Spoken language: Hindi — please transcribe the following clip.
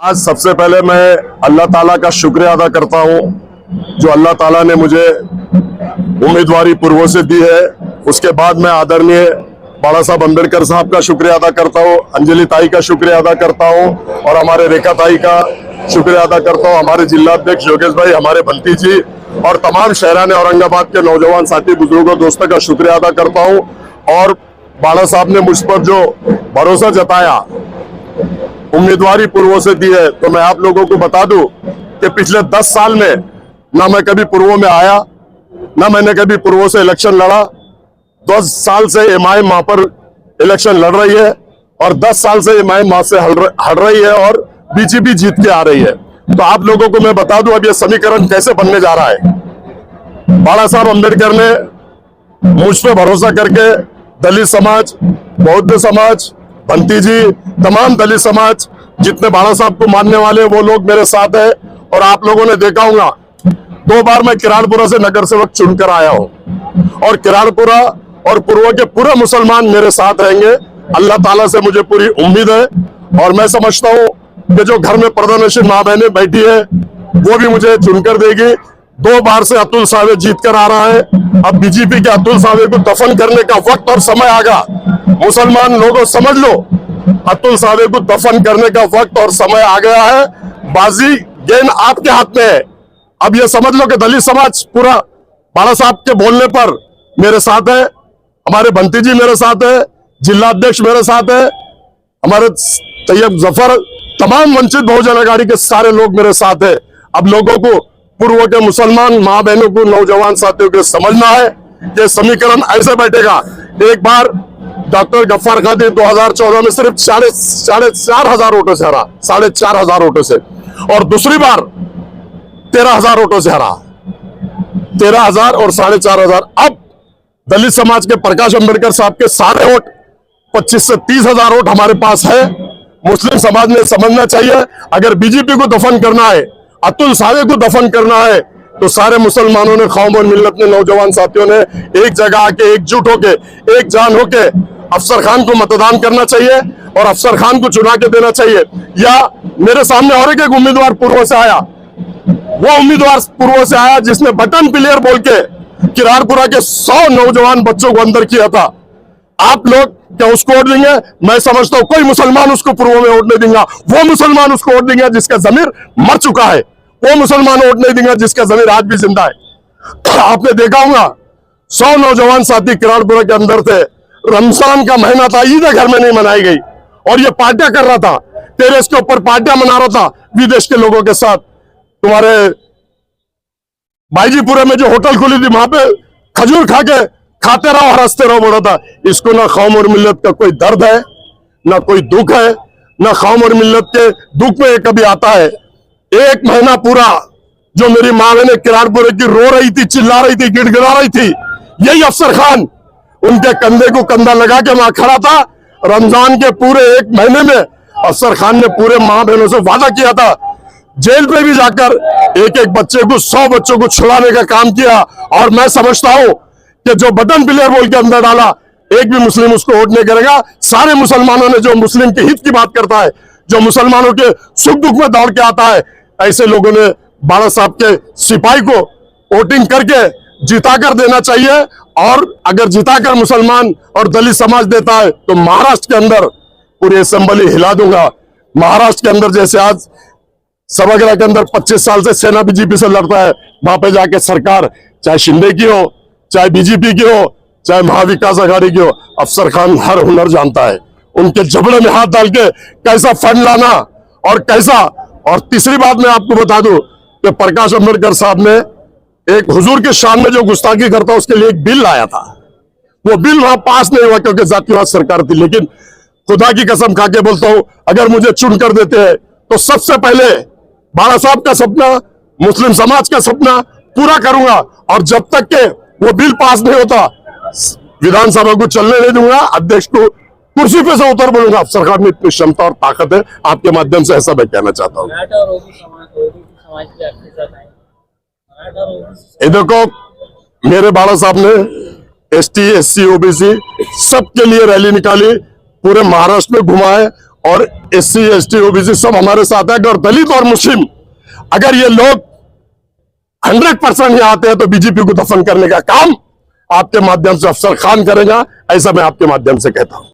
आज सबसे पहले मैं अल्लाह ताला का शुक्रिया अदा करता हूं, जो अल्लाह ताला ने मुझे उम्मीदवारी पूर्व से दी है। उसके बाद मैं आदरणीय बाला साहब अम्बेडकर साहब का शुक्रिया अदा करता हूं, अंजलि ताई का शुक्रिया अदा करता हूं और हमारे रेखा ताई का शुक्रिया अदा करता हूं, हमारे जिलाध्यक्ष योगेश भाई, हमारे बंटी जी और तमाम शहरान औरंगाबाद के नौजवान साथी बुजुर्गों दोस्तों का शुक्रिया अदा करता हूं। और बाला साहब ने मुझ पर जो भरोसा जताया, उम्मीदवारी पूर्व से दी है, तो मैं आप लोगों को बता दूं कि पिछले 10 साल में ना मैं कभी पूर्व में आया, ना मैंने कभी पूर्व से इलेक्शन लड़ा। 10 साल से एमआईएम वहां पर इलेक्शन लड़ रही है और 10 साल से एमआईएम वहां से हट रही है और बीजेपी जीत के आ रही है। तो आप लोगों को मैं बता दूं अब ये समीकरण कैसे बनने जा रहा है। बाला साहब अम्बेडकर ने मुझ पर भरोसा करके दलित समाज, बौद्ध समाज, बंटी जी, तमाम दलित समाज जितने बाला साहब को मानने वाले वो लोग मेरे साथ है। और आप लोगों ने देखा होगा 2 बार मैं किराड़पुरा से नगर सेवक चुनकर आया हूं और किराड़पुरा और पूर्व के पूरे मुसलमान मेरे साथ रहेंगे। अल्लाह ताला से मुझे पूरी उम्मीद है और मैं समझता हूं कि जो घर में प्रधानमंत्री माँ बहने बैठी है वो भी मुझे चुनकर देगी। 2 बार से अतुल सावे जीत कर आ रहा है। अब बीजेपी के अतुल सावे को दफन करने का वक्त और समय आ गया। मुसलमान लोगों समझ लो, अतुल सावे को दफन करने का वक्त और समय आ गया है। बाजी गेंद आपके हाथ में है। अब ये समझ लो कि दलित समाज पूरा बाला साहब के बोलने पर मेरे साथ है, हमारे बंटी जी मेरे साथ है, जिलाध्यक्ष मेरे साथ है, हमारे तैयब जफर, तमाम वंचित बहुजन अघाड़ी के सारे लोग मेरे साथ है। अब लोगों को, पूर्व के मुसलमान माँ बहनों को, नौजवान साथियों को समझना है कि समीकरण ऐसे बैठेगा। एक बार डॉक्टर गफ्फार खातिर 2014 में सिर्फ 4,500 वोटों से हरा, 4,500 वोटों से, और दूसरी बार 13,000 वोटों से हरा। 13,000 और 4,500। अब दलित समाज के प्रकाश अंबेडकर साहब के सारे वोट 25 से 30,000 वोट हमारे पास है। मुस्लिम समाज ने समझना चाहिए, अगर बीजेपी को दफन करना है, अतुल सावे को दफन करना है, तो सारे मुसलमानों ने, कौम और मिल्लत ने, नौजवान साथियों ने एक जगह आके, एकजुट होके, एक जान होके अफसर खान को मतदान करना चाहिए और अफसर खान को चुना के देना चाहिए। या मेरे सामने और एक उम्मीदवार पूर्व से आया, वो उम्मीदवार पूर्व से आया जिसने बटन प्लेयर बोल के किराड़पुरा के 100 नौजवान बच्चों को अंदर किया था। आप लोग क्या उसको वोट देंगे? मैं समझता हूं कोई मुसलमान उसको पूर्व में वोट नहीं देंगे। वो मुसलमान उसको वोट देंगे जिसका जमीर मर चुका है, वो मुसलमान वोट नहीं देंगे जिसका जमीर आज भी जिंदा है। आपने देखा होगा 100 नौजवान साथी किराड़पुरा के अंदर थे। रमजान का महीना था, ईद घर में नहीं मनाई गई और ये पार्टियां कर रहा था, टेरेस के ऊपर पार्टियां मना रहा था विदेश के लोगों के साथ। तुम्हारे भाईजीपुरे में जो होटल खुली थी वहां पे खजूर खा के खाते रहो, हंसते रहो बोला था। इसको ना कौम और मिल्लत का कोई दर्द है, ना कोई दुख है, ना कौम और मिल्लत के दुख में कभी आता है। 1 महीना पूरा जो मेरी माँ ने किराड़पुरे की रो रही थी, चिल्ला रही थी, गिड़गिड़ा रही थी, यही अफसर खान उनके कंधे को कंधा लगा के वहां खड़ा था। रमजान के पूरे 1 महीने में अफसर खान ने पूरे माँ बहनों से वादा किया था, जेल पे भी जाकर एक बच्चे को, 100 बच्चों को छुड़ाने का काम किया। और मैं समझता हूं कि जो बटन प्लेयर बोल के अंदर डाला, एक भी मुस्लिम उसको वोट नहीं करेगा। सारे मुसलमानों ने, जो मुस्लिम के हित की बात करता है, जो मुसलमानों के सुख दुख में दौड़ के आता है, ऐसे लोगों ने बाला साहब के सिपाही को वोटिंग करके जिताकर देना चाहिए। और अगर जिताकर मुसलमान और दलित समाज देता है तो महाराष्ट्र के अंदर पूरी असेंबली हिला दूंगा। महाराष्ट्र के अंदर जैसे आज सभागृह के अंदर 25 साल से सेना बीजेपी से लड़ता है, वहां पे जाके सरकार चाहे शिंदे की हो, चाहे बीजेपी की हो, चाहे महाविकास आघाड़ी की हो, अफसर खान हर हुनर जानता है उनके जबड़े में हाथ डाल के कैसा फंड लाना और कैसा। और तीसरी बात मैं आपको बता दूं कि प्रकाश अंबेडकर साहब ने एक हुजूर के शान में जो गुस्ताखी करता उसके लिए एक बिल लाया था। वो बिल वहां पास नहीं हुआ क्योंकि जातिवाद सरकार थी। लेकिन खुदा की कसम खा के बोलता हूं, अगर मुझे चुन कर देते हैं तो सबसे पहले बाला साहब का सपना, मुस्लिम समाज का सपना पूरा करूंगा। और जब तक के वो बिल पास नहीं होता, विधानसभा को चलने नहीं दूंगा, अध्यक्ष को कुर्सी पे से उतर बोलूंगा। अफसर खान में इतनी क्षमता और ताकत है, आपके माध्यम से ऐसा मैं कहना चाहता हूँ। ये देखो, मेरे बाला साहब ने ST, SC, OBC सबके लिए रैली निकाली, पूरे महाराष्ट्र में घुमाए और SC ST OBC सब हमारे साथ है। और दलित और मुस्लिम अगर ये लोग 100% यहाँ आते हैं तो बीजेपी को दफन करने का काम आपके माध्यम से अफसर खान करेगा, ऐसा मैं आपके माध्यम से कहता हूं।